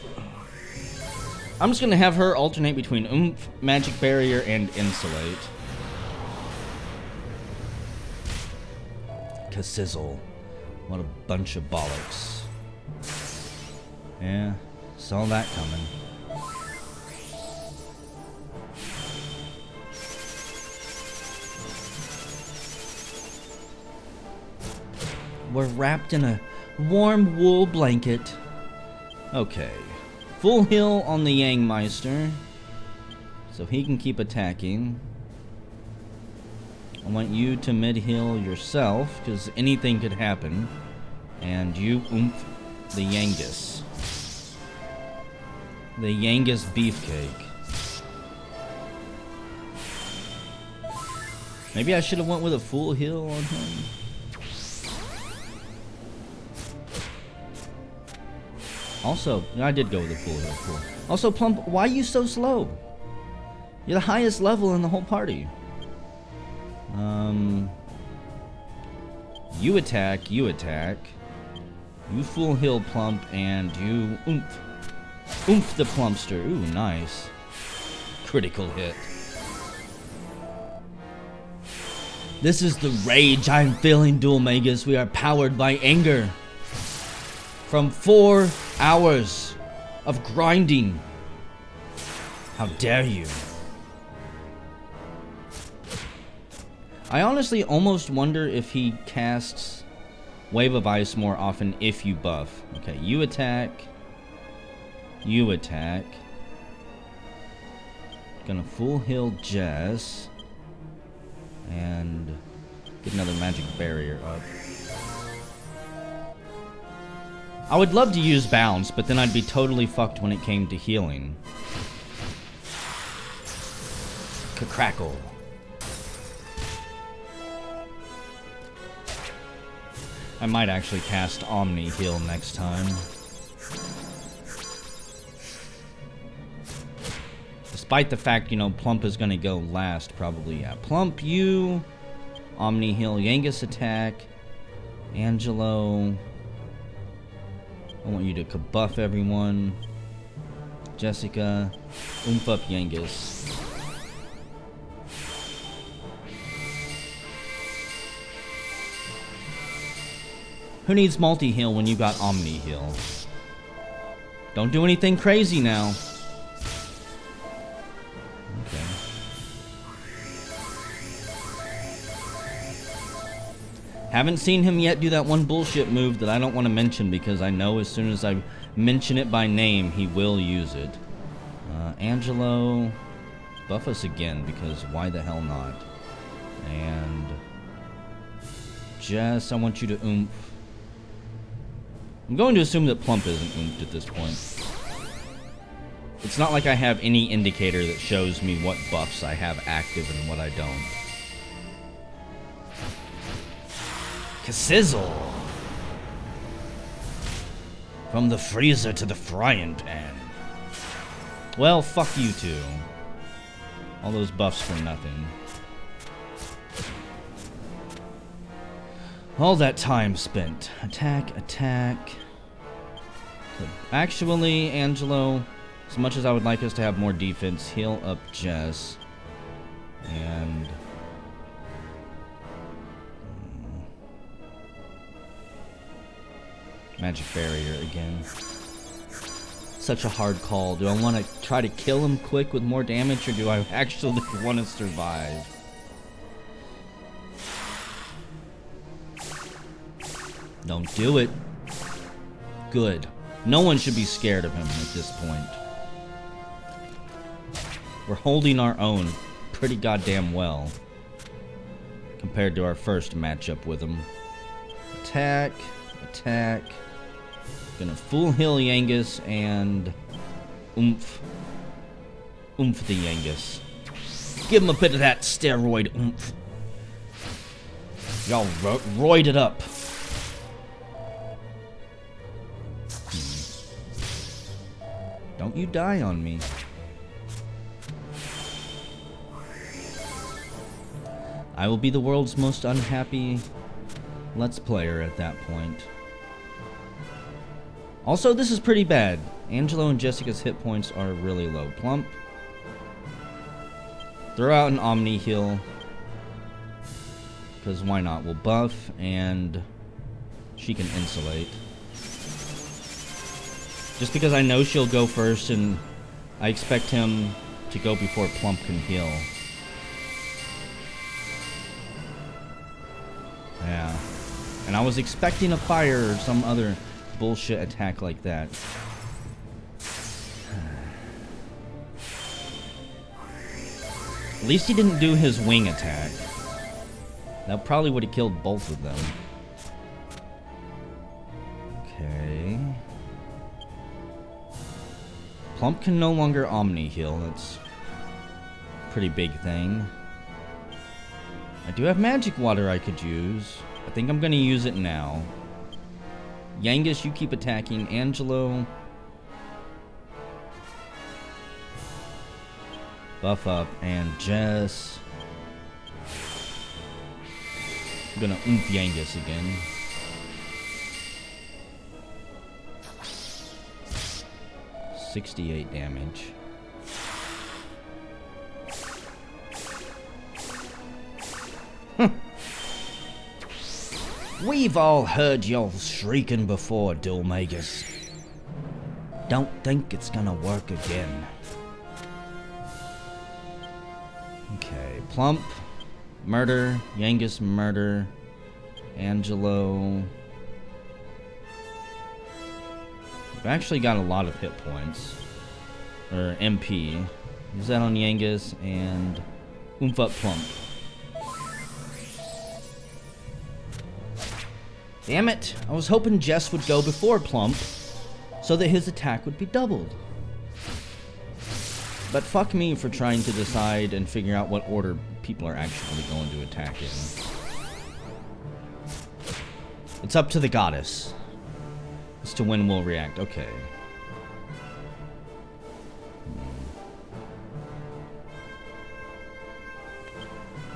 I'm just going to have her alternate between Oomph, Magic Barrier, and Insulate. Sizzle. What a bunch of bollocks. Yeah, saw that coming. We're wrapped in a warm wool blanket. Okay. Full heal on the Yangmeister, so he can keep attacking. I want you to mid-heal yourself, because anything could happen. And you oomph the Yangus. The Yangus beefcake. Maybe I should have went with a full heal on him. Also, I did go with a full heal. Cool. Also, Plump, why are you so slow? You're the highest level in the whole party. You attack, you attack. You full heal Plump, and you oomph. Oomph the Plumpster. Ooh, nice. Critical hit. This is the rage I'm feeling, Dhoulmagus. We are powered by anger. From 4 hours of grinding. How dare you? I honestly almost wonder if he casts Wave of Ice more often if you buff. Okay, you attack. You attack. Gonna full heal Jess. And get another magic barrier up. I would love to use bounce, but then I'd be totally fucked when it came to healing. Crackle. I might actually cast Omni Heal next time. Despite the fact, you know, Plump is gonna go last, probably. Yeah, Plump, you. Omni Heal, Yangus attack. Angelo. I want you to kabuff everyone. Jessica. Oomph up Yangus. Who needs multi-heal when you got Omni Heal? Don't do anything crazy now. Okay. Haven't seen him yet do that one bullshit move that I don't want to mention because I know as soon as I mention it by name, he will use it. Angelo, buff us again because why the hell not? And Jess, I want you to oomph. I'm going to assume that Plump isn't oomphed at this point. It's not like I have any indicator that shows me what buffs I have active and what I don't. Sizzle. From the freezer to the frying pan. Well, fuck you two. All those buffs for nothing. All that time spent. Attack, attack. So actually, Angelo, as much as I would like us to have more defense, heal up Jess. And magic barrier again. Such a hard call. Do I want to try to kill him quick with more damage, or do I actually want to survive? Don't do it. Good. No one should be scared of him at this point. We're holding our own pretty goddamn well compared to our first matchup with him. Attack, attack. Gonna full heal Yangus and oomph. Oomph the Yangus. Give him a bit of that steroid oomph. Y'all roided up. Don't you die on me. I will be the world's most unhappy Let's Player at that point. Also, this is pretty bad. Angelo and Jessica's hit points are really low. Plump. Throw out an Omni Heal. Because why not? We'll buff and she can insulate. Just because I know she'll go first and I expect him to go before Plump can heal. Yeah. And I was expecting a fire or some other bullshit attack like that. At least he didn't do his wing attack. That probably would have killed both of them. Okay. Plump can no longer Omni heal. That's a pretty big thing. I do have magic water I could use. I think I'm going to use it now. Yangus, you keep attacking. Angelo, buff up. And Jess, I'm going to oomph Yangus again. $68 damage. We've all heard your shrieking before, Dhoulmagus. Don't think it's gonna work again. Okay, Plump, murder. Yangus, murder. Angelo. We've actually got a lot of hit points. Or MP. Use that on Yangus and oomph up Plump. Damn it! I was hoping Jess would go before Plump, so that his attack would be doubled. But fuck me for trying to decide and figure out what order people are actually going to attack in. It's up to the goddess as to when we'll react. Okay.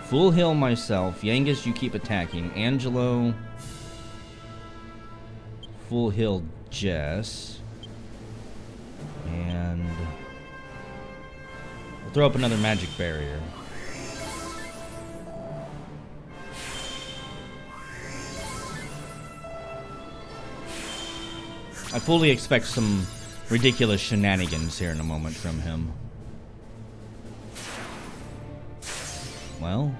Full heal myself. Yangus, you keep attacking. Angelo, full heal Jess. And we'll throw up another magic barrier. I fully expect some ridiculous shenanigans here in a moment from him. Well,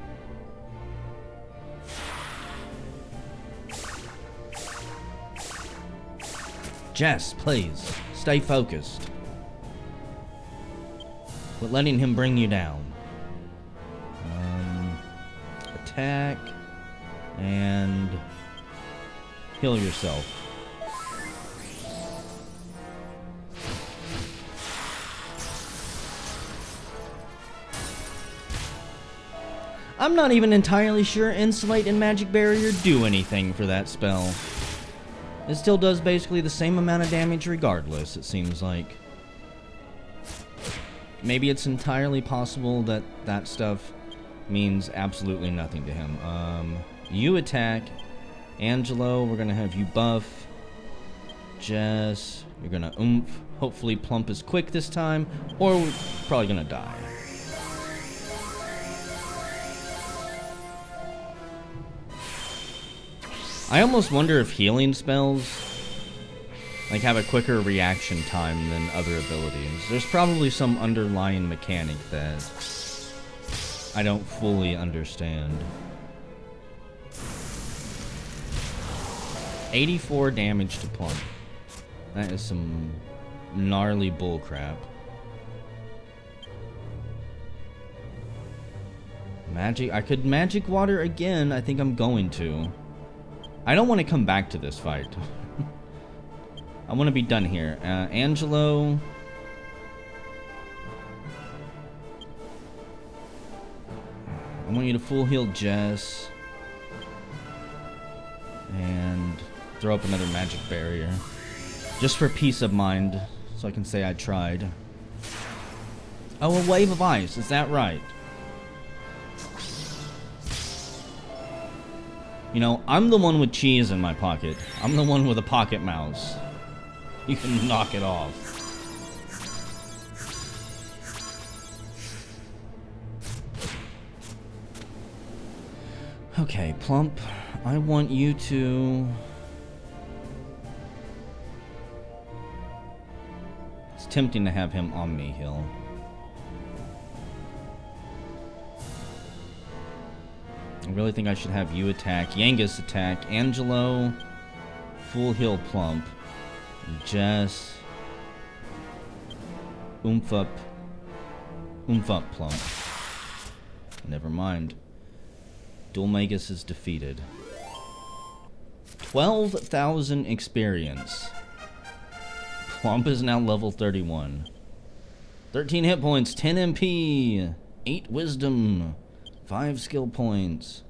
Jess, please, stay focused. Quit letting him bring you down. Attack and heal yourself. I'm not even entirely sure Insulate and Magic Barrier do anything for that spell. It still does basically the same amount of damage regardless, it seems like. Maybe it's entirely possible that that stuff means absolutely nothing to him. You attack. Angelo, we're gonna have you buff. Jess, you're gonna oomph. Hopefully Plump is quick this time, or we're probably gonna die. I almost wonder if healing spells like have a quicker reaction time than other abilities. There's probably some underlying mechanic that I don't fully understand. 84 damage to Plump. That is some gnarly bullcrap. Magic. I could magic water again. I think I'm going to. I don't want to come back to this fight. I want to be done here. Angelo. I want you to full heal Jess. And throw up another magic barrier. Just for peace of mind. So I can say I tried. Oh, a wave of ice. Is that right? You know, I'm the one with cheese in my pocket. I'm the one with a pocket mouse. You can knock it off. Okay, Plump, I want you to... It's tempting to have him Omni heal. I really think I should have you attack. Yangus attack. Angelo, full heal plump. Jess, oomph up plump. Never mind. Dhoulmagus is defeated. 12,000 experience. Plump is now level 31. 13 hit points, 10 MP, 8 wisdom, 5 skill points.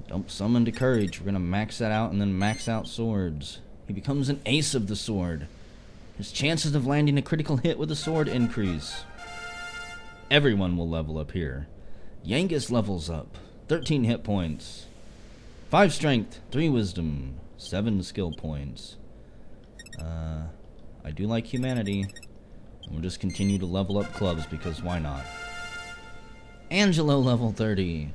Dump summon to courage. We're gonna max that out and then max out swords. He becomes an ace of the sword. His chances of landing a critical hit with a sword increase. Everyone will level up here. Yangus levels up. 13 hit points. 5 strength, 3 wisdom, 7 skill points. I do like humanity. We'll just continue to level up clubs because why not? Angelo level 30.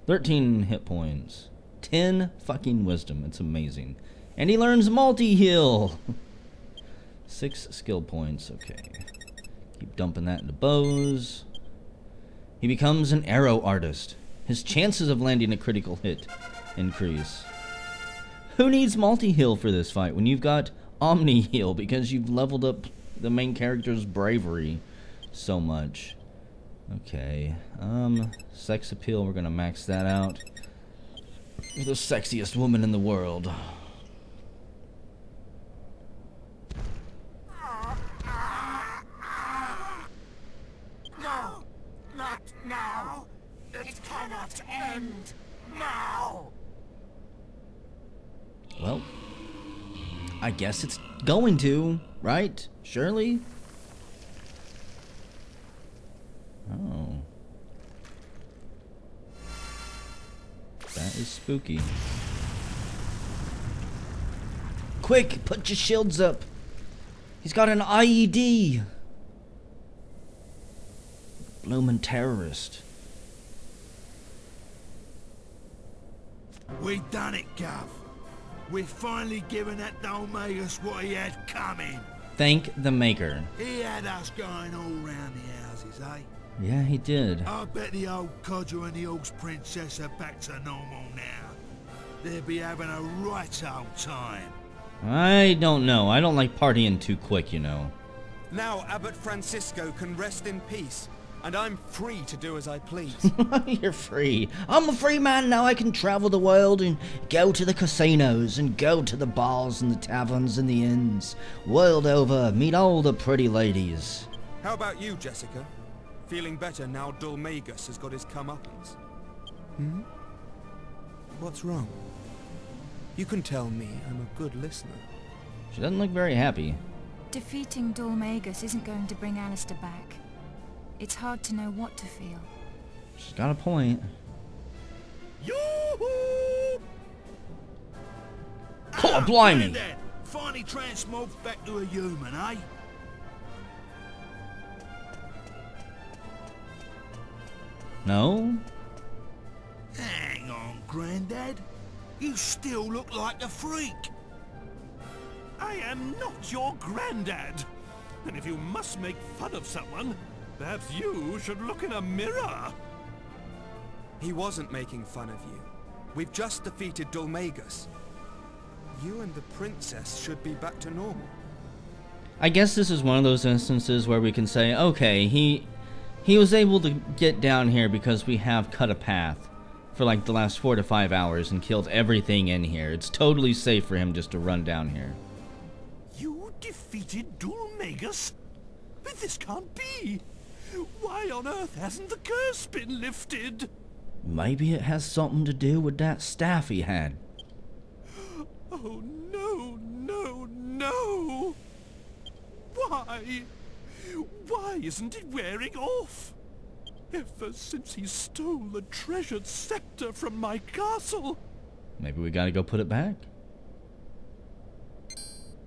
13 hit points. 10 fucking wisdom. It's amazing. And he learns multi-heal. 6 skill points. Okay. Keep dumping that into bows. He becomes an arrow artist. His chances of landing a critical hit increase. Who needs multi-heal for this fight when you've got omni-heal because you've leveled up the main character's bravery so much? Okay. Sex appeal, we're gonna max that out. You're the sexiest woman in the world. No, not now. It cannot end now. Well, I guess it's going to, right? Surely? Oh. That is spooky. Quick, put your shields up. He's got an IED. Bloomin' terrorist. We done it, Gov. We've finally given that Dhoulmagus what he had coming. Thank the maker. He had us going all round the houses, eh? Yeah, he did. I bet the old codger and the Orcs princess are back to normal now. They'll be having a right old time. I don't know. I don't like partying too quick, you know. Now Abbot Francisco can rest in peace, and I'm free to do as I please. You're free. I'm a free man now. I can travel the world and go to the casinos and go to the bars and the taverns and the inns. World over, meet all the pretty ladies. How about you, Jessica? Feeling better now Dhoulmagus has got his comeuppance? Hmm? What's wrong? You can tell me. I'm a good listener. She doesn't look very happy. Defeating Dhoulmagus isn't going to bring Alistair back. It's hard to know what to feel. She's got a point. Yoo-hoo! Oh, blimey! Granddad, finally transmorphed back to a human, eh? No? Hang on, Grandad. You still look like a freak. I am not your granddad. And if you must make fun of someone, perhaps you should look in a mirror. He wasn't making fun of you. We've just defeated Dhoulmagus. You and the princess should be back to normal. I guess this is one of those instances where we can say, okay, he was able to get down here because we have cut a path for like the last 4 to 5 hours and killed everything in here. It's totally safe for him just to run down here. You defeated Dhoulmagus? This can't be. Why on earth hasn't the curse been lifted? Maybe it has something to do with that staff he had. Oh, no, no, no. Why? Why isn't it wearing off? Ever since he stole the treasured scepter from my castle. Maybe we gotta go put it back.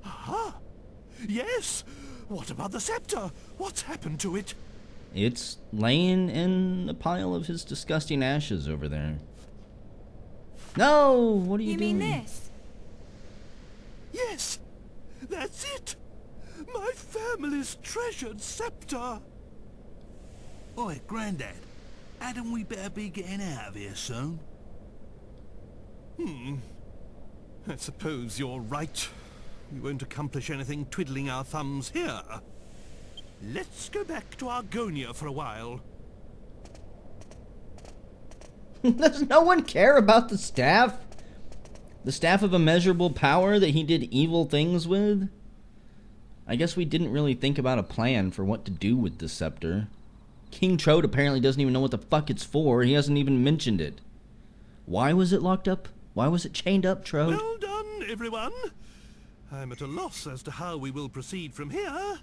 Aha! Yes! What about the scepter? What's happened to it? It's laying in a pile of his disgusting ashes over there. No! What are you doing? You mean this? Yes! That's it! My family's treasured scepter! Oi, Grandad. Hadn't we better be getting out of here soon? I suppose you're right. We won't accomplish anything twiddling our thumbs here. Let's go back to Argonia for a while. Does no one care about the staff? The staff of immeasurable power that he did evil things with? I guess we didn't really think about a plan for what to do with the scepter. King Trode apparently doesn't even know what the fuck it's for. He hasn't even mentioned it. Why was it locked up? Why was it chained up, Trode? Well done, everyone. I'm at a loss as to how we will proceed from here,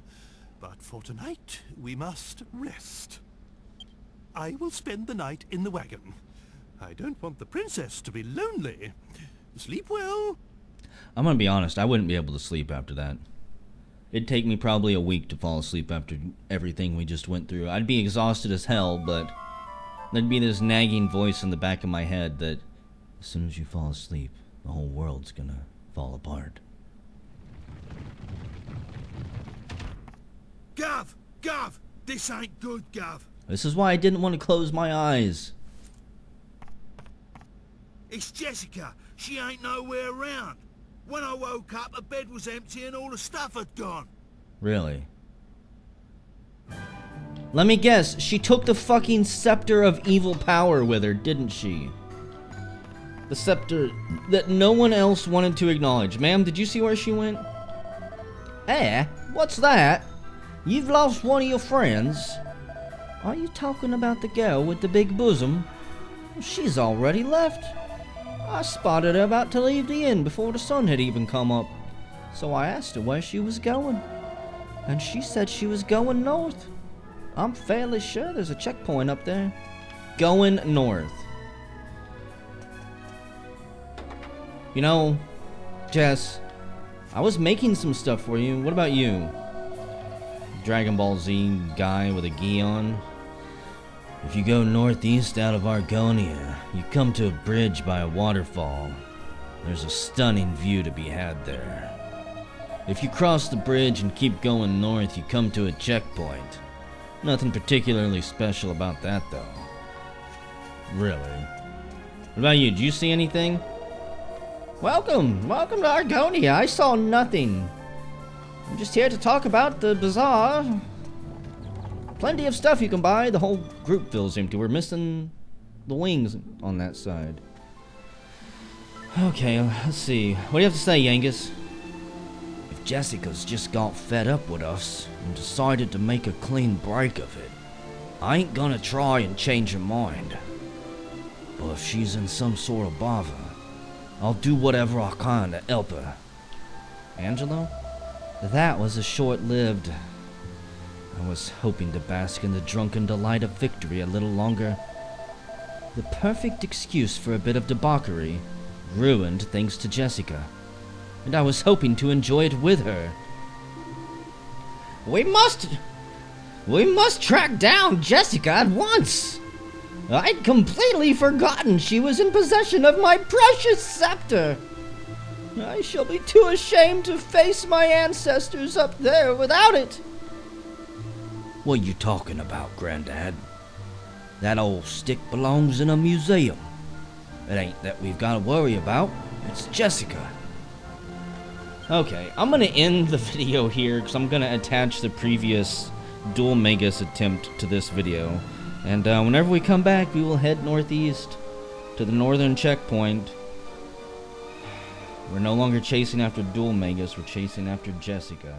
but for tonight we must rest. I will spend the night in the wagon. I don't want the princess to be lonely. Sleep well. I'm gonna be honest, I wouldn't be able to sleep after that. It'd take me probably a week to fall asleep after everything we just went through. I'd be exhausted as hell, but there'd be this nagging voice in the back of my head that as soon as you fall asleep, the whole world's gonna fall apart. Gov! This ain't good, Gov. This is why I didn't want to close my eyes. It's Jessica. She ain't nowhere around. When I woke up, the bed was empty and all the stuff had gone. Really? Let me guess, she took the fucking scepter of evil power with her, didn't she? The scepter that no one else wanted to acknowledge. Ma'am, did you see where she went? Eh? What's that? You've lost one of your friends? Are you talking about the girl with the big bosom? She's already left. I spotted her about to leave the inn before the sun had even come up. So I asked her where she was going. And she said she was going north. I'm fairly sure there's a checkpoint up there. Going north. You know, Jess, I was making some stuff for you. What about you? Dragon Ball Z guy with a gi on. If you go northeast out of Argonia, you come to a bridge by a waterfall. There's a stunning view to be had there. If you cross the bridge and keep going north, you come to a checkpoint. Nothing particularly special about that, though. Really. What about you? Did you see anything? Welcome to Argonia. I saw nothing. I'm just here to talk about the bazaar. Plenty of stuff you can buy. The whole group feels empty. We're missing the wings on that side. Okay, let's see. What do you have to say, Yangus? If Jessica's just got fed up with us and decided to make a clean break of it, I ain't gonna try and change her mind. But if she's in some sort of bother, I'll do whatever I can to help her. Angelo? That was a short-lived. I was hoping to bask in the drunken delight of victory a little longer. The perfect excuse for a bit of debauchery, ruined thanks to Jessica. And I was hoping to enjoy it with her. We must track down Jessica at once! I'd completely forgotten she was in possession of my precious scepter! I shall be too ashamed to face my ancestors up there without it! What are you talking about, Granddad? That old stick belongs in a museum. It ain't that we've got to worry about. It's Jessica. Okay, I'm gonna end the video here because I'm gonna attach the previous Dhoulmagus attempt to this video. And whenever we come back, we will head northeast to the northern checkpoint. We're no longer chasing after Dhoulmagus, we're chasing after Jessica.